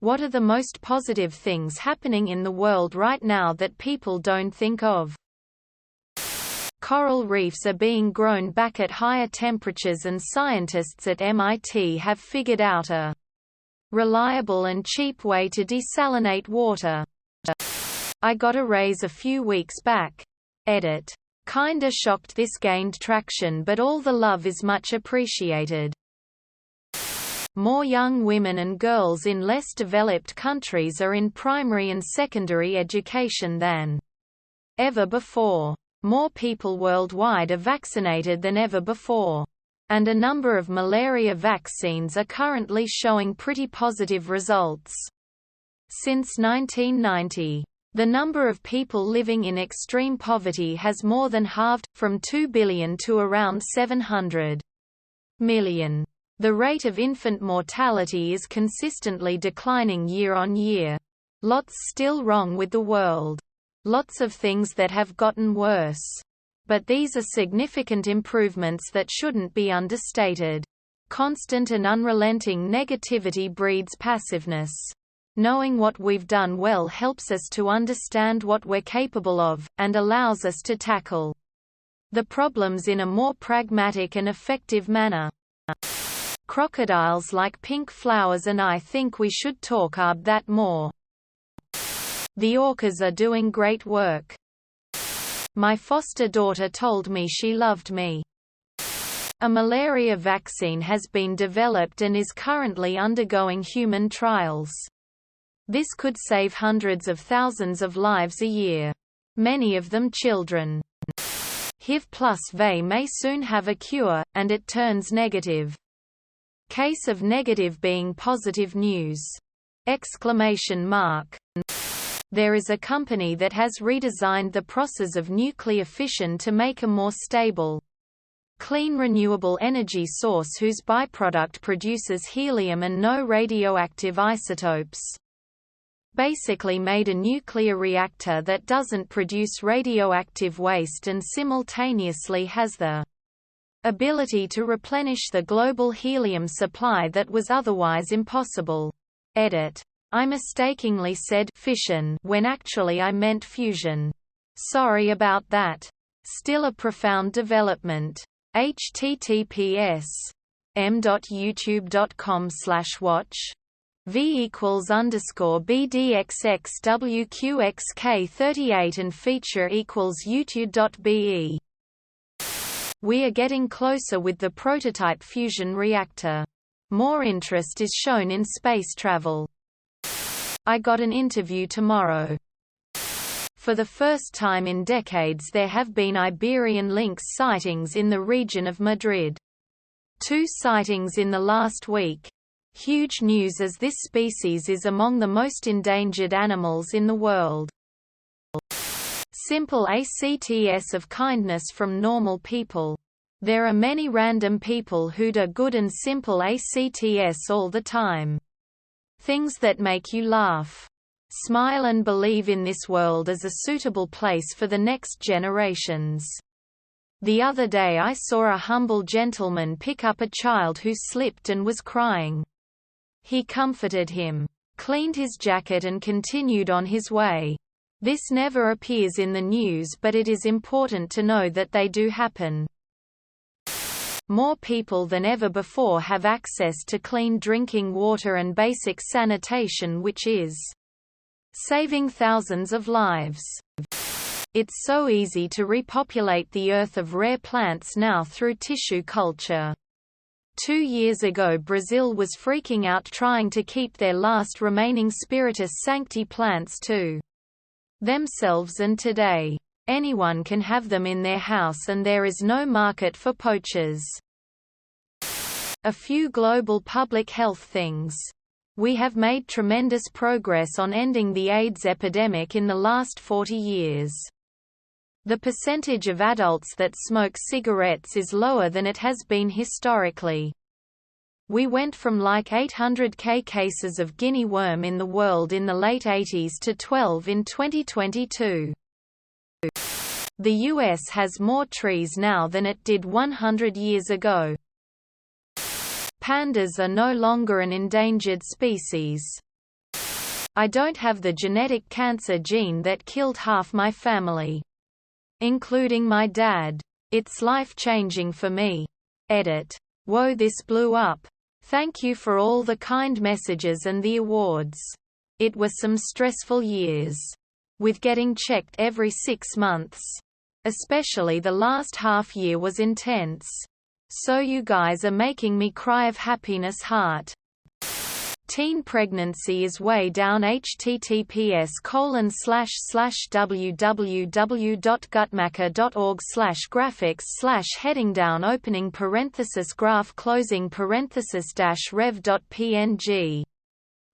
What are the most positive things happening in the world right now that people don't think of? Coral reefs are being grown back at higher temperatures, and scientists at MIT have figured out a reliable and cheap way to desalinate water. I got a raise a few weeks back. Edit. Kinda shocked this gained traction, but all the love is much appreciated. More young women and girls in less developed countries are in primary and secondary education than ever before. More people worldwide are vaccinated than ever before. And a number of malaria vaccines are currently showing pretty positive results. Since 1990, the number of people living in extreme poverty has more than halved, from 2 billion to around 700 million. The rate of infant mortality is consistently declining year on year. Lots still wrong with the world. Lots of things that have gotten worse. But these are significant improvements that shouldn't be understated. Constant and unrelenting negativity breeds passiveness. Knowing what we've done well helps us to understand what we're capable of, and allows us to tackle the problems in a more pragmatic and effective manner. Crocodiles like pink flowers, and I think we should talk about that more. The orcas are doing great work. My foster daughter told me she loved me. A malaria vaccine has been developed and is currently undergoing human trials. This could save hundreds of thousands of lives a year. Many of them children. HIV+V may soon have a cure, and it turns negative. Case of negative being positive news! Exclamation mark. There is a company that has redesigned the process of nuclear fission to make a more stable, clean renewable energy source whose byproduct produces helium and no radioactive isotopes. Basically made a nuclear reactor that doesn't produce radioactive waste and simultaneously has the ability to replenish the global helium supply that was otherwise impossible. Edit. I mistakenly said fission when actually I meant fusion. Sorry about that. Still a profound development. https://m.youtube.com/watch v=_bdxxwqxk38 and feature =youtube.be. We are getting closer with the prototype fusion reactor. More interest is shown in space travel. I got an interview tomorrow. For the first time in decades there have been Iberian lynx sightings in the region of Madrid. 2 sightings in the last week. Huge news, as this species is among the most endangered animals in the world. Simple acts of kindness from normal people. There are many random people who do good and simple acts all the time. Things that make you laugh, smile and believe in this world as a suitable place for the next generations. The other day I saw a humble gentleman pick up a child who slipped and was crying. He comforted him, cleaned his jacket and continued on his way. This never appears in the news, but it is important to know that they do happen. More people than ever before have access to clean drinking water and basic sanitation, which is saving thousands of lives. It's so easy to repopulate the earth of rare plants now through tissue culture. 2 years ago Brazil was freaking out trying to keep their last remaining Spiritus Sancti plants to themselves, and today, anyone can have them in their house and there is no market for poachers. A few global public health things. We have made tremendous progress on ending the AIDS epidemic in the last 40 years. The percentage of adults that smoke cigarettes is lower than it has been historically. We went from like 800,000 cases of guinea worm in the world in the late 80s to 12 in 2022. The US has more trees now than it did 100 years ago. Pandas are no longer an endangered species. I don't have the genetic cancer gene that killed half my family. Including my dad. It's life-changing for me. Edit. Whoa, this blew up. Thank you for all the kind messages and the awards. It was some stressful years. With getting checked every 6 months. Especially the last half year was intense. So you guys are making me cry of happiness heart. Teen pregnancy is way down. https://www.gutmacher.org/graphics/heading down opening parenthesis graph closing parenthesis -rev.png